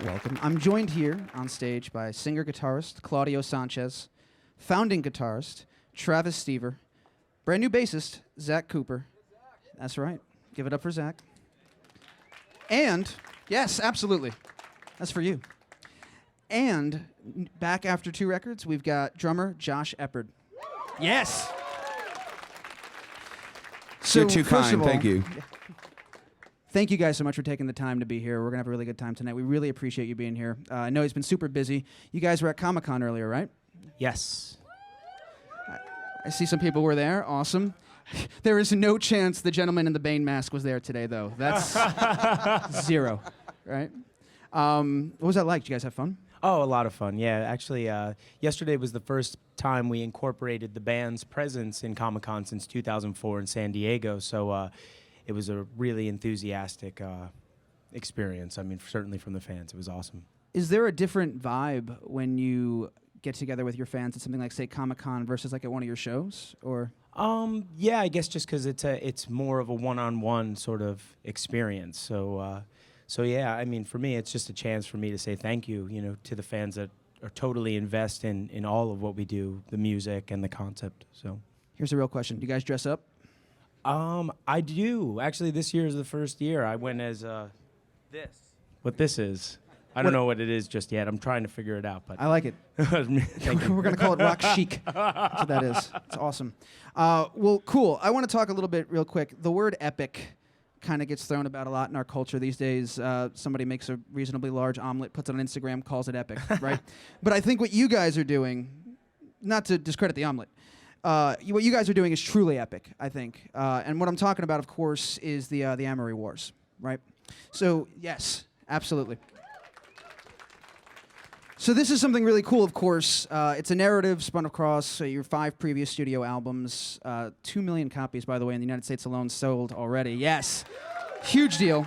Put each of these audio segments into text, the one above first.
Welcome. I'm joined here on stage by singer-guitarist Claudio Sanchez, founding guitarist Travis Stever, brand new bassist Zach Cooper. That's right. Give it up for Zach. And, yes, absolutely. That's for you. And back after 2 records, we've got drummer Josh Eppard. Yes. So, you're too kind. Thank you. Thank you guys so much for taking the time to be here. We're going to have a really good time tonight. We really appreciate you being here. I know he's been super busy. You guys were at Comic-Con earlier, right? Yes. I see some people were there. Awesome. There is no chance the gentleman in the Bane mask was there today, though. That's 0, right? What was that like? Did you guys have fun? Oh, a lot of fun. Yeah, actually, yesterday was the first time we incorporated the band's presence in Comic-Con since 2004 in San Diego. So it was a really enthusiastic experience. I mean, certainly from the fans. It was awesome. Is there a different vibe when you get together with your fans at something like, say, Comic-Con versus like at one of your shows? Or yeah, I guess just because it's more of a one-on-one sort of experience. So yeah, I mean, for me, it's just a chance for me to say thank you, to the fans that are totally invest in all of what we do, the music and the concept. So here's a real question: do you guys dress up? I do. Actually, this year is the first year I went as this. What this is. I don't know what it is just yet. I'm trying to figure it out. But I like it. Thank you. We're going to call it rock chic. That's what that is. It's awesome. Well, cool. I want to talk a little bit real quick. The word epic kind of gets thrown about a lot in our culture these days. Somebody makes a reasonably large omelet, puts it on Instagram, calls it epic, right? But I think what you guys are doing, not to discredit the omelet, what you guys are doing is truly epic, I think. And what I'm talking about, of course, is the Amory Wars, right? So, yes, absolutely. So this is something really cool, of course. It's a narrative spun across your 5 previous studio albums. 2 million copies, by the way, in the United States alone sold already. Yes, huge deal.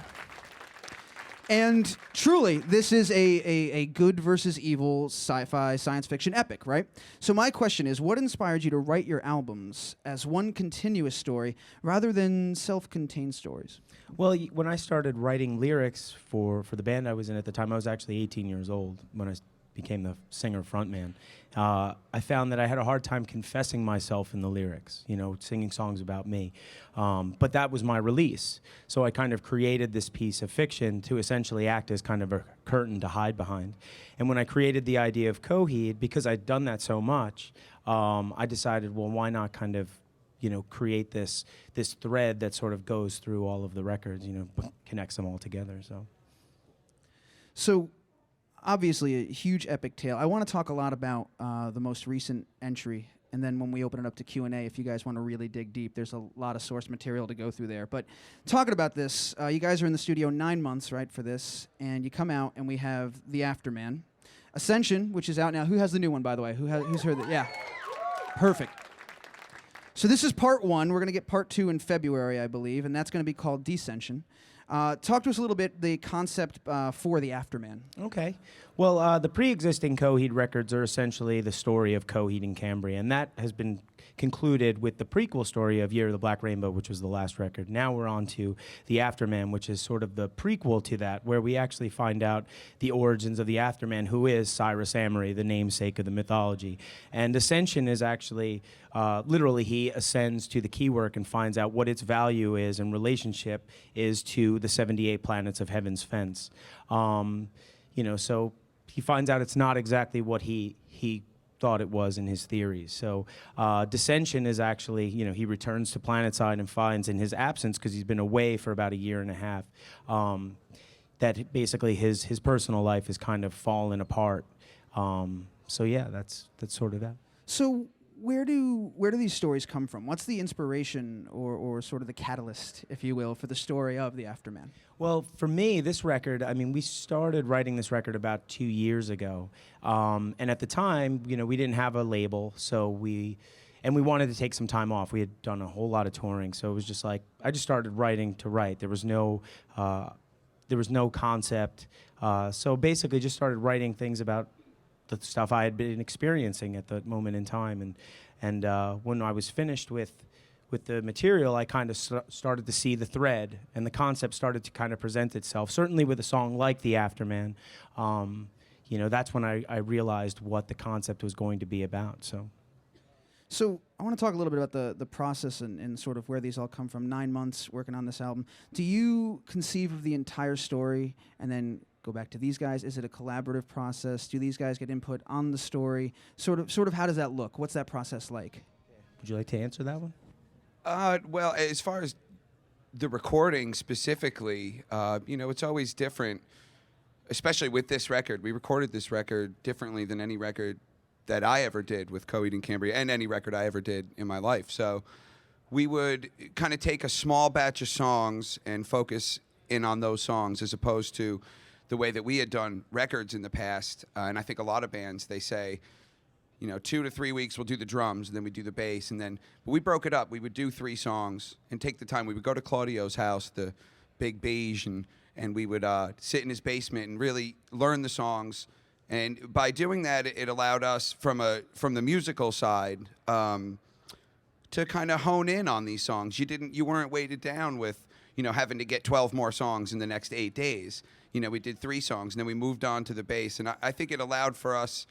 And truly, this is a good versus evil sci-fi science fiction epic, right? So my question is, what inspired you to write your albums as one continuous story rather than self-contained stories? Well, when I started writing lyrics for the band I was in at the time, I was actually 18 years old when I became the singer frontman. I found that I had a hard time confessing myself in the lyrics, singing songs about me. But that was my release. So I kind of created this piece of fiction to essentially act as kind of a curtain to hide behind. And when I created the idea of Coheed, because I'd done that so much, I decided, well, why not kind of create this thread that sort of goes through all of the records, connects them all together. So obviously a huge epic tale. I want to talk a lot about the most recent entry, and then when we open it up to Q&A, if you guys want to really dig deep, there's a lot of source material to go through there. But talking about this, you guys are in the studio 9 months, right, for this, and you come out and we have the Afterman. Ascension, which is out now. Who has the new one, by the way? Who's heard that? Yeah. Perfect. So this is part 1. We're going to get part 2 in February, I believe, and that's going to be called Descension. Talk to us a little bit the concept for the Afterman. Okay. Well, the pre-existing Coheed records are essentially the story of Coheed and Cambria, and that has been concluded with the prequel story of Year of the Black Rainbow, which was the last record. Now we're on to the Afterman, which is sort of the prequel to that, where we actually find out the origins of the Afterman, who is Cyrus Amory, the namesake of the mythology. And Ascension is actually, literally, he ascends to the keywork and finds out what its value is and relationship is to the 78 planets of Heaven's Fence. So he finds out it's not exactly what he thought it was in his theories. So Descension is actually, he returns to planetside and finds in his absence, because he's been away for about 1.5 years, that basically his personal life has kind of fallen apart. So yeah, that's sort of that. So where do these stories come from? What's the inspiration or sort of the catalyst, if you will, for the story of the Afterman? Well, for me, this record, we started writing this record about 2 years ago. And at the time, we didn't have a label, so we wanted to take some time off. We had done a whole lot of touring, so it was just like, I just started writing to write. There was no concept. So basically just started writing things about the stuff I had been experiencing at the moment in time. And when I was finished with with the material, I kind of started to see the thread, and the concept started to kind of present itself. Certainly with a song like the Afterman, you know, that's when I realized what the concept was going to be about. So I want to talk a little bit about the process and sort of where these all come from. 9 months working on this album. Do you conceive of the entire story and then go back to these guys? Is it a collaborative process? Do these guys get input on the story? Sort of how does that look? What's that process like? Would you like to answer that one? Well, as far as the recording specifically, you know, it's always different, especially with this record. We recorded this record differently than any record that I ever did with Coheed and Cambria, and any record I ever did in my life. So we would kind of take a small batch of songs and focus in on those songs, as opposed to the way that we had done records in the past. And I think a lot of bands, they say, you know, 2 to 3 weeks we'll do the drums, and then we do the bass, and then, but we broke it up. We would do 3 songs and take the time. We would go to Claudio's house, the big beige, and we would sit in his basement and really learn the songs. And by doing that, it allowed us from the musical side to kind of hone in on these songs. You weren't weighted down with, you know, having to get 12 more songs in the next 8 days. You know, we did 3 songs, and then we moved on to the bass. And I think it allowed for us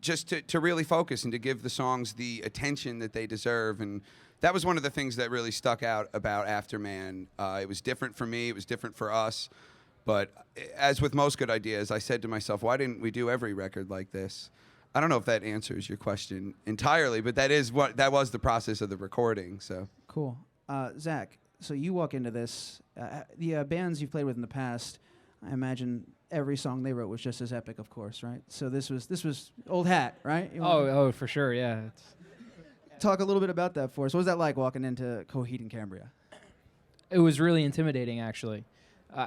just to really focus and to give the songs the attention that they deserve. And that was one of the things that really stuck out about Afterman. It was different for me. It was different for us. But as with most good ideas, I said to myself, why didn't we do every record like this? I don't know if that answers your question entirely, but that was the process of the recording. So cool. Zach, so you walk into this. The bands you've played with in the past, I imagine every song they wrote was just as epic, of course, right? So this was old hat, right? Oh, for sure, yeah. Talk a little bit about that for us. What was that like walking into Coheed and Cambria? It was really intimidating, actually,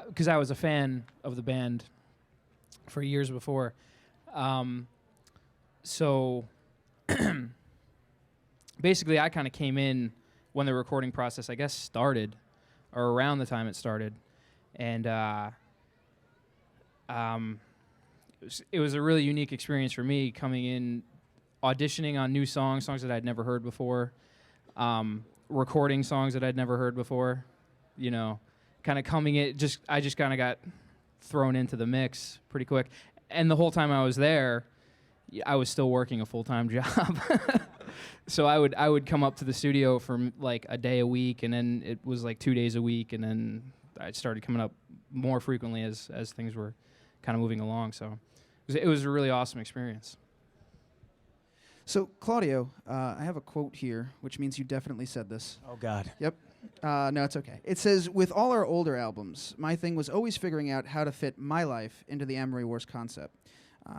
because I was a fan of the band for years before. So basically, I kind of came in when the recording process, I guess, started, or around the time it started, and it was a really unique experience for me coming in, auditioning on new songs that I'd never heard before, recording songs that I'd never heard before, you know, kind of coming in, I just kind of got thrown into the mix pretty quick. And the whole time I was there, I was still working a full-time job. So I would come up to the studio for like a day a week, and then it was like 2 days a week, and then I started coming up more frequently as things were kind of moving along. So it was a really awesome experience. So, Claudio, I have a quote here, which means you definitely said this. Oh, God. Yep. No, it's okay. It says, with all our older albums, my thing was always figuring out how to fit my life into the Amory Wars concept.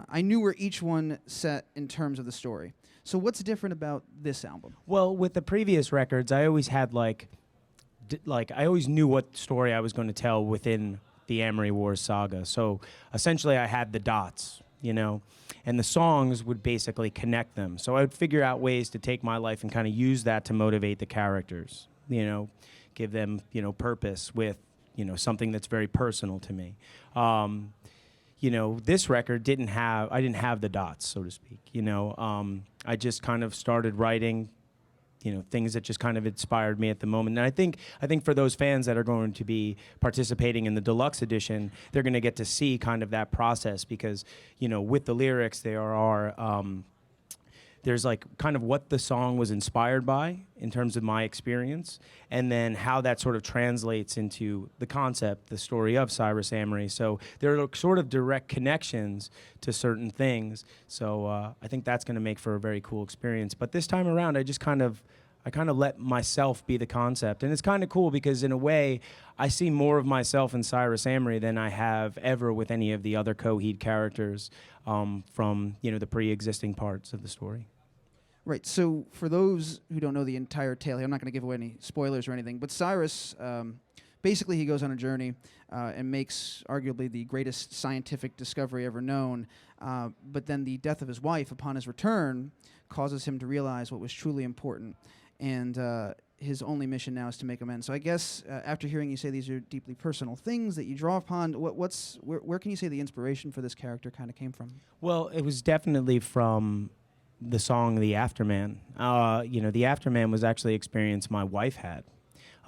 I knew where each one set in terms of the story. So what's different about this album? Well, with the previous records, I always had I always knew what story I was going to tell within the Amory Wars saga. So essentially I had the dots, you know, and the songs would basically connect them. So I would figure out ways to take my life and kind of use that to motivate the characters, you know, give them, you know, purpose with, you know, something that's very personal to me. You know, this record I didn't have the dots, so to speak, you know. I just kind of started writing, you know, things that just kind of inspired me at the moment. And I think for those fans that are going to be participating in the deluxe edition, they're going to get to see kind of that process because, you know, with the lyrics, there's like kind of what the song was inspired by in terms of my experience, and then how that sort of translates into the concept, the story of Cyrus Amory. So there are sort of direct connections to certain things. So I think that's going to make for a very cool experience. But this time around, I kind of let myself be the concept. And it's kind of cool because in a way, I see more of myself in Cyrus Amory than I have ever with any of the other Coheed characters from, you know, the pre-existing parts of the story. Right, so for those who don't know the entire tale here, I'm not going to give away any spoilers or anything, but Cyrus, basically he goes on a journey and makes arguably the greatest scientific discovery ever known, but then the death of his wife upon his return causes him to realize what was truly important, and his only mission now is to make amends. So I guess after hearing you say these are deeply personal things that you draw upon, where can you say the inspiration for this character kind of came from? Well, it was definitely from the song "The Afterman." The Afterman was actually an experience my wife had.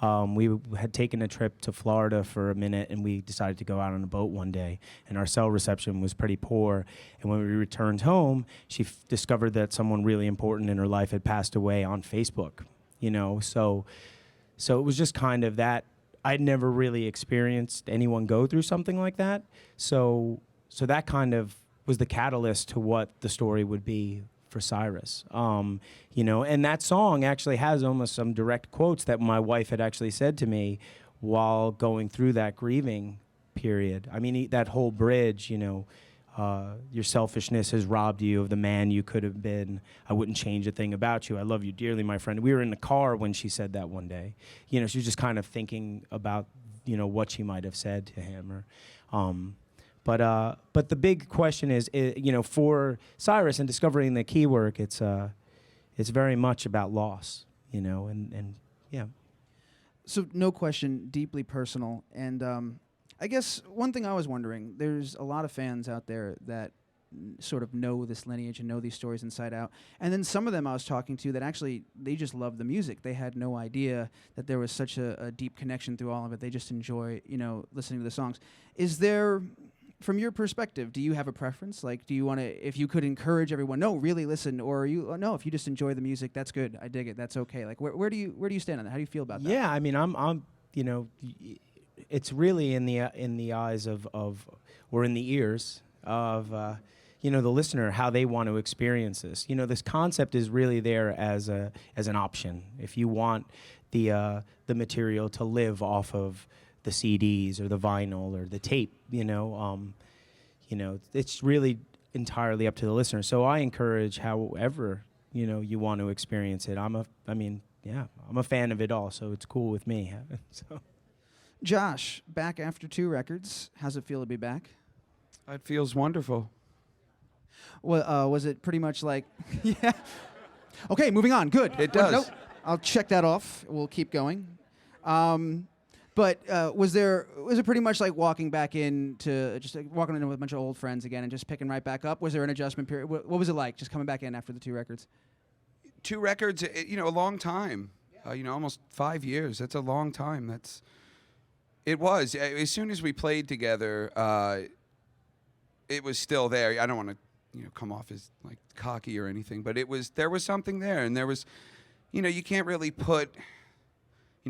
We had taken a trip to Florida for a minute, and we decided to go out on a boat one day, and our cell reception was pretty poor. And when we returned home, she discovered that someone really important in her life had passed away on Facebook. So it was just kind of that. I'd never really experienced anyone go through something like that. So that kind of was the catalyst to what the story would be for Cyrus. And that song actually has almost some direct quotes that my wife had actually said to me while going through that grieving period. I mean, that whole bridge, your selfishness has robbed you of the man you could have been. I wouldn't change a thing about you. I love you dearly, my friend. We were in the car when she said that one day. She was just kind of thinking about, what she might have said to him. But the big question is, for Cyrus and discovering the key work, it's very much about loss, and yeah. So no question, deeply personal. And I guess one thing I was wondering, there's a lot of fans out there that sort of know this lineage and know these stories inside out. And then some of them I was talking to that actually, they just love the music. They had no idea that there was such a deep connection through all of it. They just enjoy, listening to the songs. Is there... From your perspective, do you have a preference? Like, do you want to, if you could encourage everyone, no, really listen, or no, if you just enjoy the music, that's good, I dig it, that's okay. Like, where do you stand on that? How do you feel about that? Yeah, I mean, I'm it's really in the eyes of or in the ears of the listener, how they want to experience this. This concept is really there as an option. If you want the material to live off of the CDs or the vinyl or the tape, it's really entirely up to the listener. So I encourage however, you want to experience it. I'm a fan of it all, so it's cool with me. So. Josh, back after 2 records. How's it feel to be back? It feels wonderful. Well, was it pretty much like, yeah. Okay, moving on, good. It does. Nope. I'll check that off. We'll keep going. But was it pretty much like walking back into just walking in with a bunch of old friends again and just picking right back up? Was there an adjustment period? What was it like just coming back in after the 2 records? 2 records, a long time. Almost 5 years. That's a long time. It was. As soon as we played together, it was still there. I don't want to, come off as like cocky or anything, but there was something there, and there was, you can't really put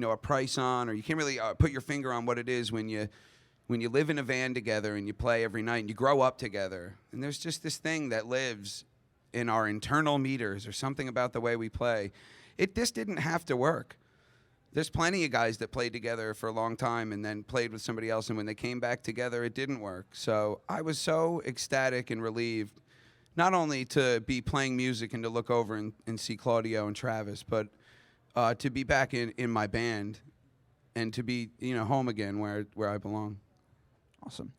a price on, or you can't really put your finger on what it is when you live in a van together and you play every night and you grow up together. And there's just this thing that lives in our internal meters or something about the way we play. This didn't have to work. There's plenty of guys that played together for a long time and then played with somebody else, and when they came back together, it didn't work. So I was so ecstatic and relieved, not only to be playing music and to look over and see Claudio and Travis, but to be back in my band and to be, home again where I belong. Awesome.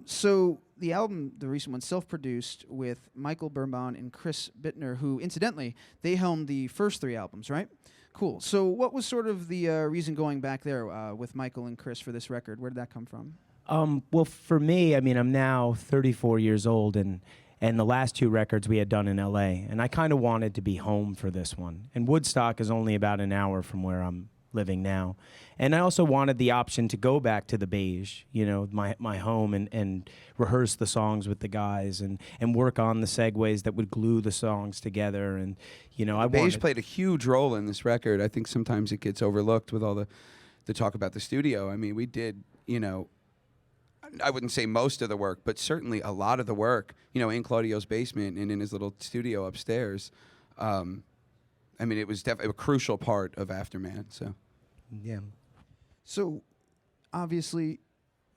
So the album, the recent one, self-produced with Michael Birnbaum and Chris Bittner, who, incidentally, they helmed the first 3 albums, right? Cool. So what was sort of the reason going back there with Michael and Chris for this record? Where did that come from? Well, for me, I'm now 34 years old, and the last 2 records we had done in L.A., and I kind of wanted to be home for this one. And Woodstock is only about an hour from where I'm living now. And I also wanted the option to go back to the Beige, my home, and rehearse the songs with the guys and work on the segues that would glue the songs together. And, Beige played a huge role in this record. I think sometimes it gets overlooked with all the talk about the studio. I mean, we did, I wouldn't say most of the work, but certainly a lot of the work, in Claudio's basement and in his little studio upstairs. It was definitely a crucial part of Afterman. So, yeah. So, obviously,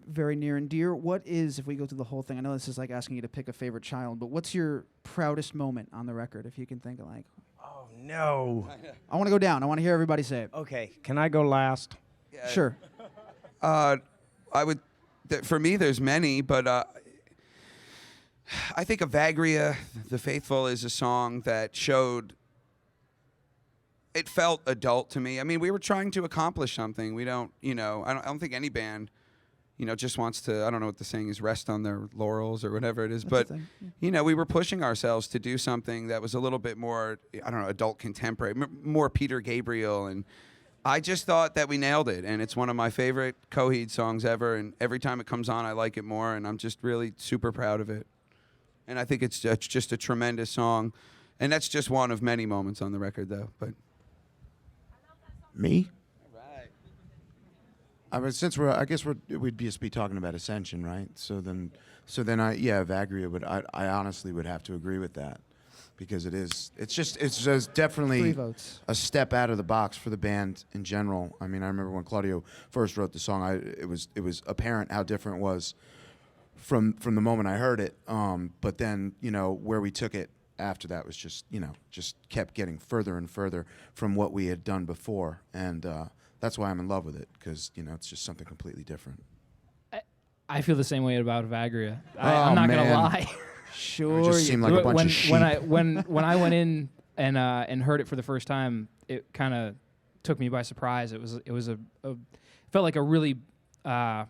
very near and dear. What is, if we go through the whole thing, I know this is like asking you to pick a favorite child, but what's your proudest moment on the record, if you can think of like? Oh, no. I want to go down. I want to hear everybody say it. Okay. Can I go last? Yeah. Sure. I would... For me, there's many, but I think Evagria, The Faithful, is a song that it felt adult to me. I mean, we were trying to accomplish something. We don't, I don't think any band just wants to, I don't know what the saying is, rest on their laurels or whatever it is. That's But, the thing, yeah. we were pushing ourselves to do something that was a little bit more, I don't know, adult contemporary, more Peter Gabriel. And I just thought that we nailed it. And it's one of my favorite Coheed songs ever. And every time it comes on, I like it more. And I'm just really super proud of it. And I think it's just a tremendous song. And that's just one of many moments on the record, though. But Me? I mean, since we'd just be talking about Ascension, right? So then Vagria I honestly would have to agree with that, because it's just 3 definitely votes. a step out of the box for the band in general. I mean, I remember when Claudio first wrote the song, it was apparent how different it was from the moment I heard it. But then, where we took it after that was just kept getting further and further from what we had done before. And that's why I'm in love with it, because, it's just something completely different. I feel the same way about Vagria. Oh, I'm not gonna man. lie. Sure. It just seemed like a bunch of sheep. when I went in and heard it for the first time, it kind of took me by surprise. It was felt like a really far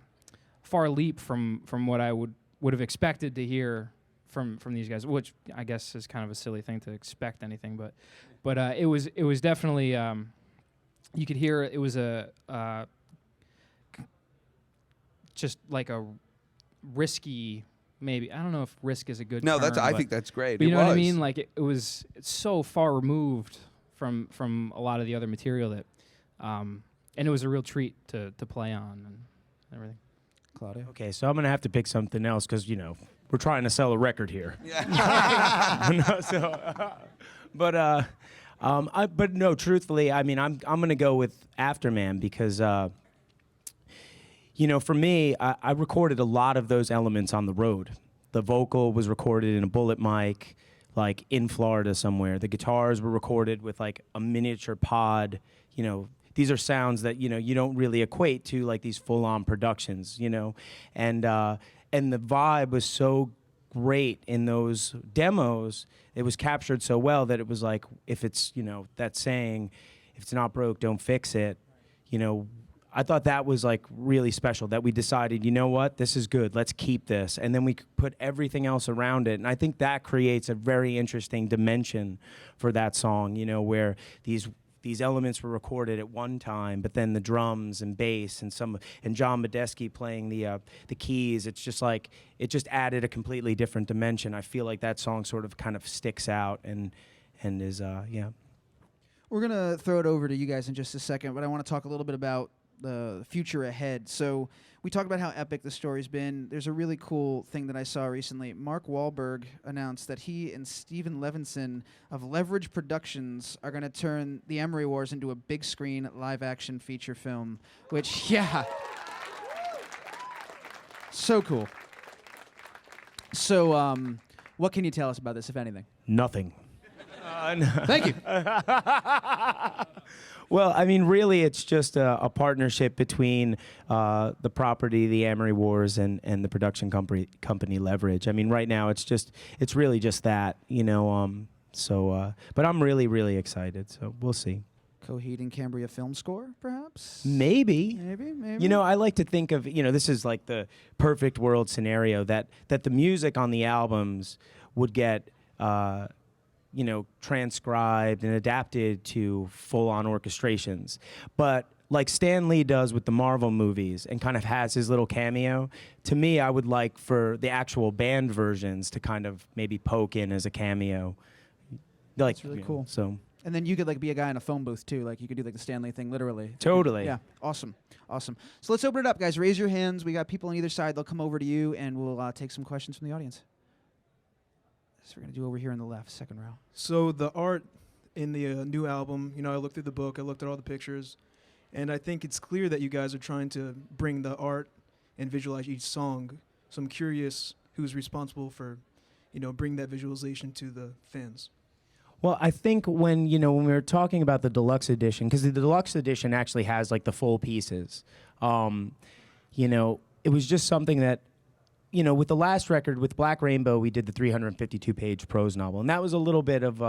leap from what I would have expected to hear from these guys, which I guess is kind of a silly thing to expect anything, but it was definitely you could hear it was just like a risky, maybe, I don't know if risk is a good no, term, I but think that's great. but you It know what I was. mean? Like it's so far removed from a lot of the other material that, and it was a real treat to play on and everything. Claudio. Okay, so I'm gonna have to pick something else because we're trying to sell a record here. But no, truthfully, I mean, I'm gonna go with Afterman because for me, I recorded a lot of those elements on the road. The vocal was recorded in a bullet mic, like in Florida somewhere. The guitars were recorded with like a miniature pod. These are sounds that you don't really equate to like these full-on productions. And the vibe was so great in those demos. It was captured so well that it was like, if it's that saying, if it's not broke, don't fix it. I thought that was like really special, that we decided, what, this is good, let's keep this. And then we put everything else around it. And I think that creates a very interesting dimension for that song, where these elements were recorded at one time, but then the drums and bass and John Medeski playing the keys, it's just like, it just added a completely different dimension. I feel like that song sort of kind of sticks out and is, yeah. We're going to throw it over to you guys in just a second, but I want to talk a little bit about the future ahead. So we talked about how epic the story's been. There's a really cool thing that I saw recently. Mark Wahlberg announced that he and Steven Levinson of Leverage Productions are going to turn the Amory Wars into a big screen live-action feature film, which, yeah, so cool. So what can you tell us about this, if anything? Nothing. No. Thank you. Well, I mean, really, it's just a partnership between the property, the Amory Wars, and the production company Leverage. I mean, right now, it's really just that, but I'm really, really excited, so we'll see. Coheed and Cambria film score, perhaps? Maybe. Maybe. I like to think of, this is like the perfect world scenario, that the music on the albums would get transcribed and adapted to full-on orchestrations. But like Stan Lee does with the Marvel movies and kind of has his little cameo, to me, I would like for the actual band versions to kind of maybe poke in as a cameo. Like, That's really cool. So. And then you could like be a guy in a phone booth too. Like you could do like the Stanley thing, literally. Totally. Yeah. Awesome. So let's open it up, guys. Raise your hands. We got people on either side. They'll come over to you, and we'll take some questions from the audience. So we're gonna do over here on the left, second row. So the art in the new album, I looked through the book, I looked at all the pictures, and I think it's clear that you guys are trying to bring the art and visualize each song. So I'm curious who's responsible for, bringing that visualization to the fans. Well, I think when we were talking about the deluxe edition, because the deluxe edition actually has like the full pieces, it was just something that, with the last record, with Black Rainbow, we did the 352-page prose novel, and that was a little bit of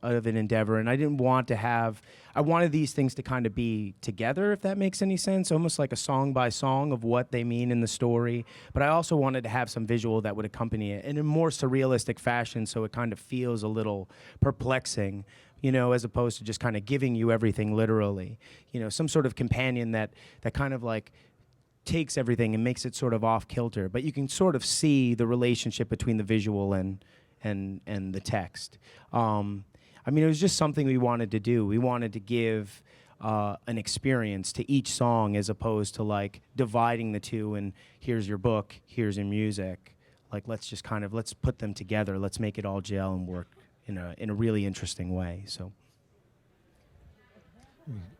of an endeavor, and I didn't want to have. I wanted these things to kind of be together, if that makes any sense, almost like a song by song of what they mean in the story. But I also wanted to have some visual that would accompany it in a more surrealistic fashion, so it kind of feels a little perplexing, you know, as opposed to just kind of giving you everything literally. You know, some sort of companion that kind of like takes everything and makes it sort of off kilter, but you can sort of see the relationship between the visual and the text. I mean, it was just something we wanted to do. We wanted to give an experience to each song, as opposed to like dividing the two and here's your book, here's your music. Like, let's put them together. Let's make it all gel and work in a really interesting way. So,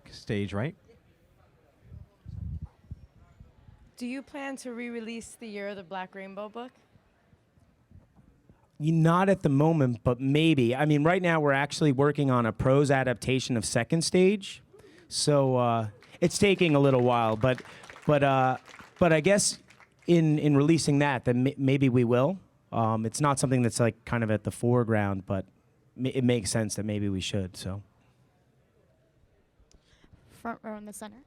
Stage right. Do you plan to re-release the Year of the Black Rainbow book? Not at the moment, but maybe. I mean, right now we're actually working on a prose adaptation of Second Stage, so it's taking a little while. But I guess in releasing that, then maybe we will. It's not something that's like kind of at the foreground, but it makes sense that maybe we should. So. Front row in the center.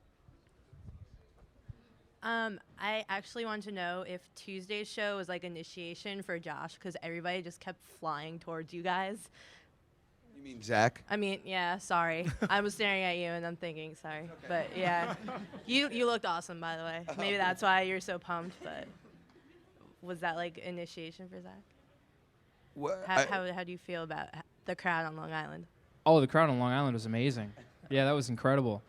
I actually want to know if Tuesday's show was like initiation for Josh, because everybody just kept flying towards you guys. You mean Zach? I mean, yeah, sorry. I was staring at you and I'm thinking, sorry. Okay. But yeah, you looked awesome, by the way. Maybe that's why you're so pumped, but was that like initiation for Zach? What? How do you feel about the crowd on Long Island? Oh, the crowd on Long Island was amazing. Yeah, that was incredible.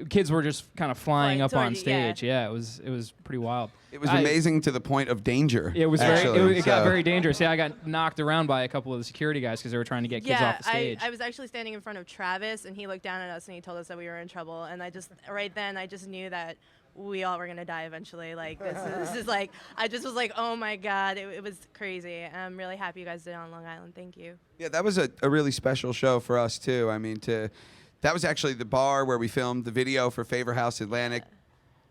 Kids were just kind of flying up on stage. Yeah, it was pretty wild. It was amazing to the point of danger. It was actually, it got very dangerous. Yeah, I got knocked around by a couple of the security guys because they were trying to get kids off the stage. I was actually standing in front of Travis, and he looked down at us and he told us that we were in trouble. And I just knew that we all were gonna die eventually. Like this is like, I just was like, oh my God, it was crazy. And I'm really happy you guys did it on Long Island. Thank you. Yeah, that was a really special show for us too. I mean, that was actually the bar where we filmed the video for Favor House Atlantic,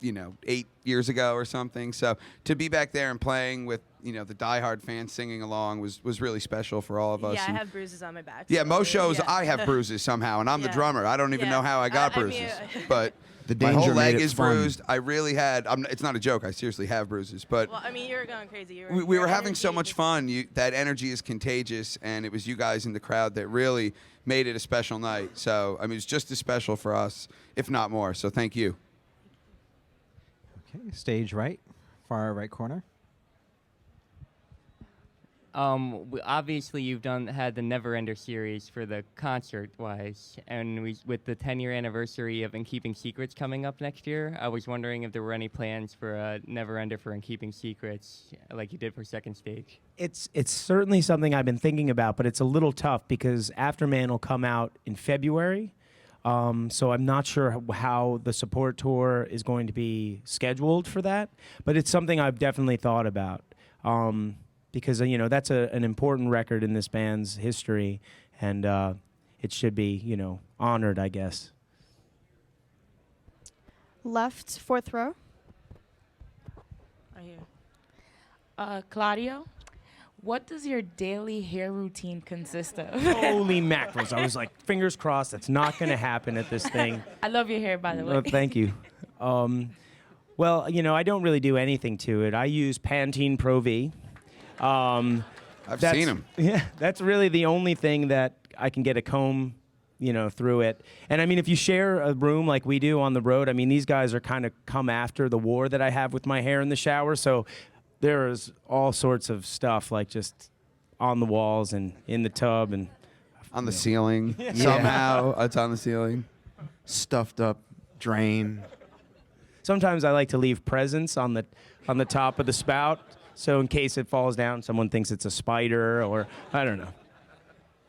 8 years ago or something. So to be back there and playing with, the diehard fans singing along was really special for all of us. Yeah, I have bruises on my back. Yeah, so most shows I have bruises somehow, and I'm the drummer. I don't even know how I got bruises. But my whole leg is bruised. I really had, it's not a joke, I seriously have bruises. But well, I mean, you were going crazy. We were having so much fun. That energy is contagious, and it was you guys in the crowd that really made it a special night. So, I mean, it's just as special for us, if not more. So thank you. Okay, stage right, far right corner. Obviously, you've had the Never Ender series for the concert-wise, and with the 10-year anniversary of In Keeping Secrets coming up next year, I was wondering if there were any plans for a Never Ender for In Keeping Secrets, like you did for Second Stage. It's certainly something I've been thinking about, but it's a little tough because Afterman will come out in February. So I'm not sure how the support tour is going to be scheduled for that, but it's something I've definitely thought about. Because, that's an important record in this band's history, and it should be, honored, I guess. Left, fourth row. Right here. Claudio, what does your daily hair routine consist of? Holy mackerels. I was like, fingers crossed, that's not going to happen at this thing. I love your hair, by the way. Thank you. Well, I don't really do anything to it. I use Pantene Pro V. I've seen them. Yeah, that's really the only thing that I can get a comb, through it. And I mean, if you share a room like we do on the road, I mean, these guys are kind of come after the war that I have with my hair in the shower. So there is all sorts of stuff like just on the walls and in the tub and on the ceiling. Yeah. Somehow it's on the ceiling. Stuffed up drain. Sometimes I like to leave presents on the top of the spout. So in case it falls down, someone thinks it's a spider or I don't know.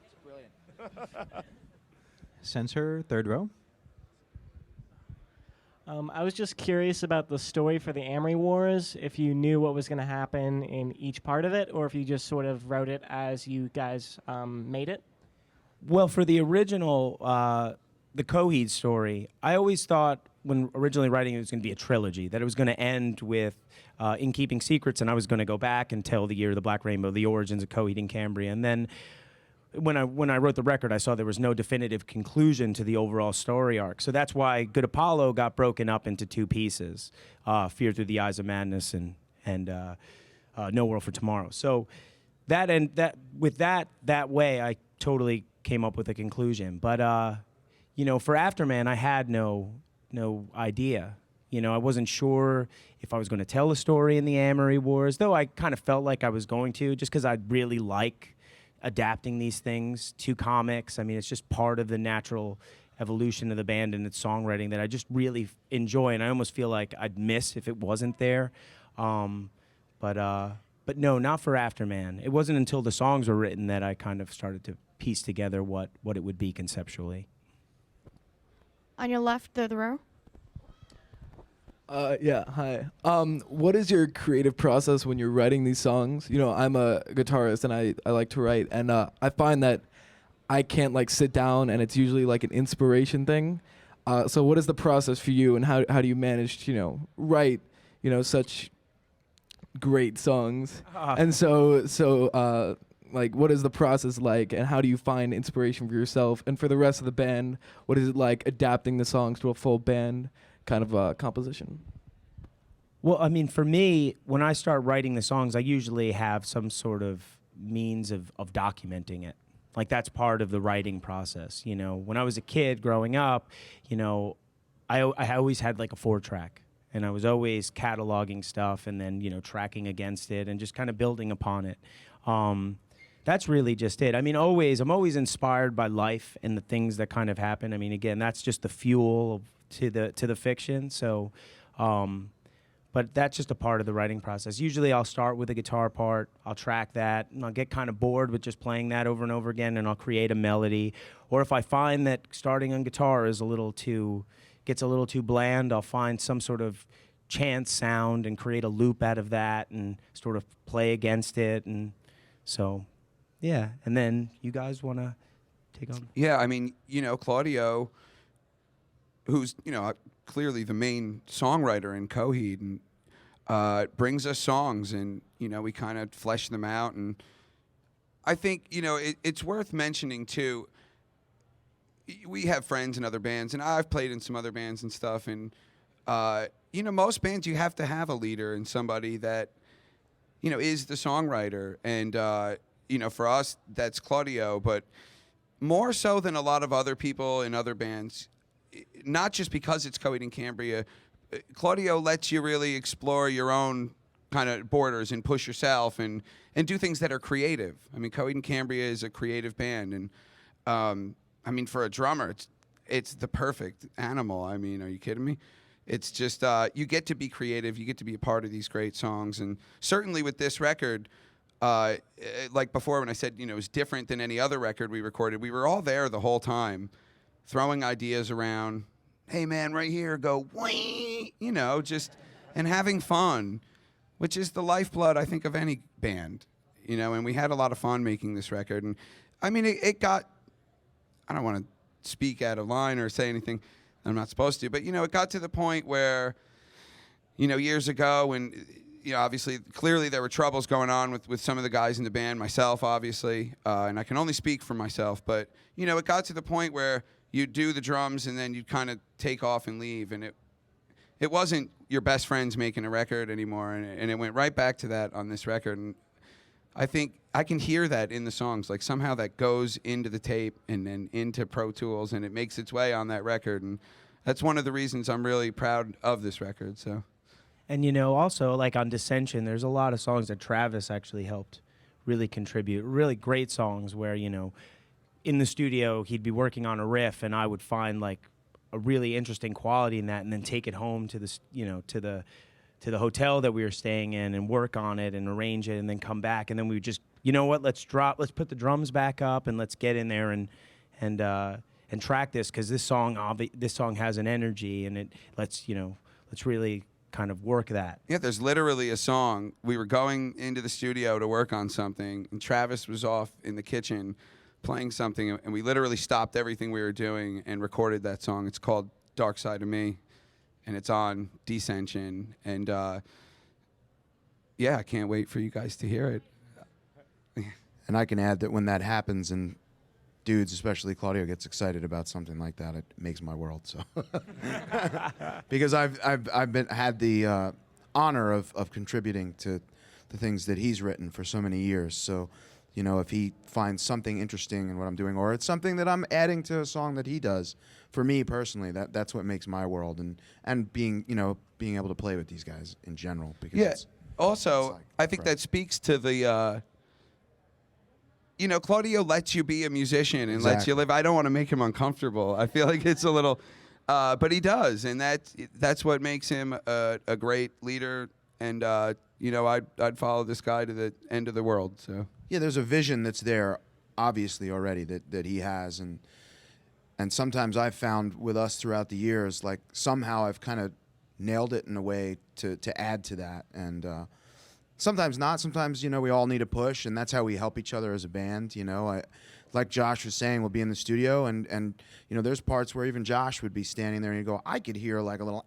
It's brilliant. Censor, third row. I was just curious about the story for the Amory Wars, if you knew what was going to happen in each part of it, or if you just sort of wrote it as you guys made it. Well, for the original, the Coheed story, I always thought when originally writing it was going to be a trilogy, that it was going to end with In Keeping Secrets, and I was going to go back and tell the Year of the Black Rainbow, the origins of Coheed and Cambria. And then when I wrote the record, I saw there was no definitive conclusion to the overall story arc. So that's why Good Apollo got broken up into two pieces: Fear Through the Eyes of Madness and No World for Tomorrow. So that way, I totally came up with a conclusion. But for Afterman, I had no idea. I wasn't sure if I was going to tell a story in the Amory Wars, though I kind of felt like I was going to, just because I really like adapting these things to comics. I mean, it's just part of the natural evolution of the band and its songwriting that I just really enjoy, and I almost feel like I'd miss if it wasn't there. But no, not for Afterman. It wasn't until the songs were written that I kind of started to piece together what it would be conceptually. On your left, third row. Yeah, hi. What is your creative process when you're writing these songs? I'm a guitarist and I like to write, and I find that I can't sit down, and it's usually an inspiration thing. So what is the process for you, and how do you manage to write such great songs? And so what is the process like, and how do you find inspiration for yourself and for the rest of the band? What is it like adapting the songs to a full band kind of composition? Well, I mean, for me, when I start writing the songs, I usually have some sort of means of documenting it. That's part of the writing process. When I was a kid growing up, I always had a 4-track, and I was always cataloging stuff and then, tracking against it and just kind of building upon it. That's really just it. I mean, I'm always inspired by life and the things that kind of happen. I mean, again, that's just the fuel to the fiction. So, but that's just a part of the writing process. Usually I'll start with a guitar part, I'll track that, and I'll get kind of bored with just playing that over and over again, and I'll create a melody. Or if I find that starting on guitar is gets a little too bland, I'll find some sort of chant sound and create a loop out of that and sort of play against it. And so, yeah. And then you guys want to take on? Yeah, I mean, Claudio, who's, clearly the main songwriter in Coheed, and brings us songs, and, we kind of flesh them out. And I think, it's worth mentioning, too, we have friends in other bands, and I've played in some other bands and stuff, and, most bands you have to have a leader and somebody that, is the songwriter. And, for us, that's Claudio, but more so than a lot of other people in other bands, not just because it's Coheed and Cambria, Claudio lets you really explore your own kind of borders and push yourself and do things that are creative. I mean, Coheed and Cambria is a creative band, and I mean, for a drummer, it's the perfect animal. I mean, are you kidding me? It's just you get to be creative, you get to be a part of these great songs, and certainly with this record, like before when I said it was different than any other record we recorded, we were all there the whole time, throwing ideas around. Hey man, right here, go wee, and having fun, which is the lifeblood, I think, of any band, and we had a lot of fun making this record. And I mean, it got, I don't want to speak out of line or say anything I'm not supposed to, but it got to the point where, years ago when, obviously, clearly there were troubles going on with some of the guys in the band, myself, obviously, and I can only speak for myself, but, it got to the point where you'd do the drums and then you'd kind of take off and leave, and it wasn't your best friends making a record anymore, and it went right back to that on this record. And I think I can hear that in the songs, somehow that goes into the tape and then into Pro Tools, and it makes its way on that record, and that's one of the reasons I'm really proud of this record. So, and also on Descension, there's a lot of songs that Travis actually helped really contribute, really great songs where in the studio, he'd be working on a riff, and I would find a really interesting quality in that, and then take it home to the the hotel that we were staying in and work on it and arrange it, and then come back, and then we would just, let's put the drums back up and let's get in there and track this, because this song has an energy, and let's really kind of work that. Yeah, there's literally a song. We were going into the studio to work on something, and Travis was off in the kitchen playing something, and we literally stopped everything we were doing and recorded that song. It's called Dark Side of Me, and it's on Descension. And yeah, I can't wait for you guys to hear it. And I can add that when that happens and dudes, especially Claudio, gets excited about something like that, it makes my world. So, because I've had the honor of contributing to the things that he's written for so many years. So, you know, if he finds something interesting in what I'm doing, or it's something that I'm adding to a song that he does, for me personally, that's what makes my world, and being able to play with these guys in general. Because Yeah. it's Also, like I think that speaks to the. Claudio lets you be a musician and lets you live. I don't want to make him uncomfortable. I feel like it's a little, but he does, and that's what makes him a great leader. And I'd follow this guy to the end of the world. So yeah, there's a vision that's there, obviously already that he has, and sometimes I've found with us throughout the years, like somehow I've kind of nailed it in a way to add to that, and sometimes not. Sometimes we all need a push, and that's how we help each other as a band. Like Josh was saying, we'll be in the studio, and there's parts where even Josh would be standing there, and you go, I could hear like a little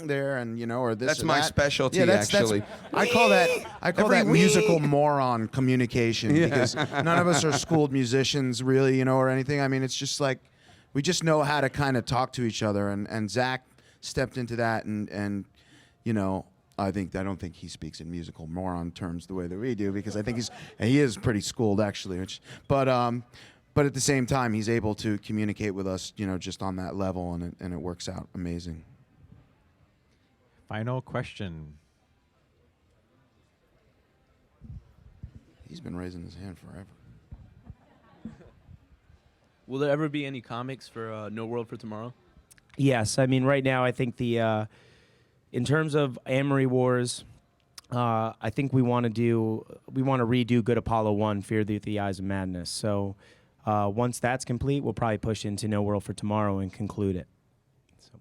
there, and or this. that's or my that. specialty. Yeah, actually, I call that musical moron communication, because none of us are schooled musicians, really, or anything. I mean, it's just like we just know how to kind of talk to each other, and Zach stepped into that, and I don't think he speaks in musical moron terms the way that we do, because I think he is pretty schooled actually. But at the same time, he's able to communicate with us, just on that level, and it works out amazing. Final question. He's been raising his hand forever. Will there ever be any comics for No World for Tomorrow? Yes, I mean right now I think in terms of Amory Wars, I think we want to redo Good Apollo 1, Fear Through the Eyes of Madness. So once that's complete, we'll probably push into No World for Tomorrow and conclude it. So.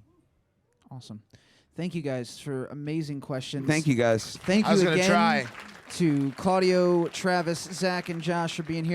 Awesome. Thank you guys for amazing questions. Thank you guys. Thank you I was gonna again try. to Claudio, Travis, Zach, and Josh for being here.